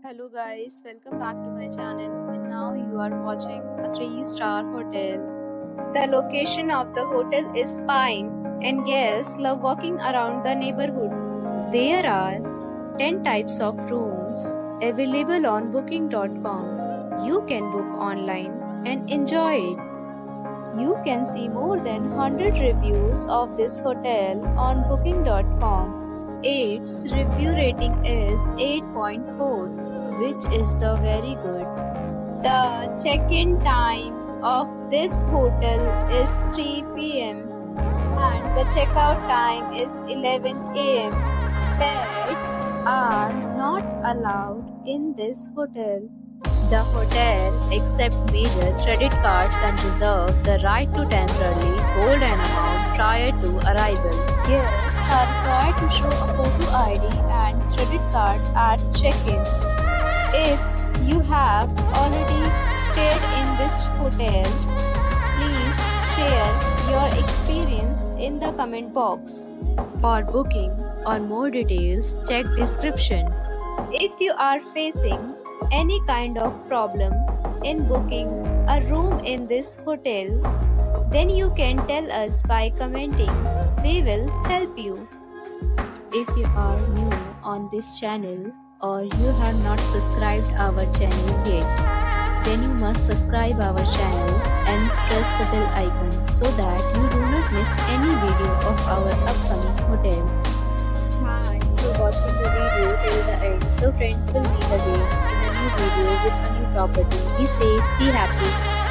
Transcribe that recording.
Hello guys, welcome back to my channel and now you are watching a 3-star hotel. The location of the hotel is fine and guests love walking around the neighborhood. There are 10 types of rooms available on booking.com. You can book online and enjoy it. You can see more than 100 reviews of this hotel on booking.com. Its review rating is 8.4, which is the very good. The check-in time of this hotel is 3 p.m. and the checkout time is 11 a.m. Pets are not allowed in this hotel. The hotel accepts major credit cards and reserves the right to temporarily hold an amount prior to arrival. Guests are required to show a photo ID and credit card at check-in. If you have already stayed in this hotel, please share your experience in the comment box. For booking or more details, check description. If you are facing any kind of problem in booking a room in this hotel, then you can tell us by commenting. We will help you. If you are new on this channel or you have not subscribed our channel yet, then you must subscribe our channel and press the bell icon so that you do not miss any video of our upcoming hotel. Thanks for watching the video till the end. So friends, will meet again in a new video with a new property. Be safe, be happy.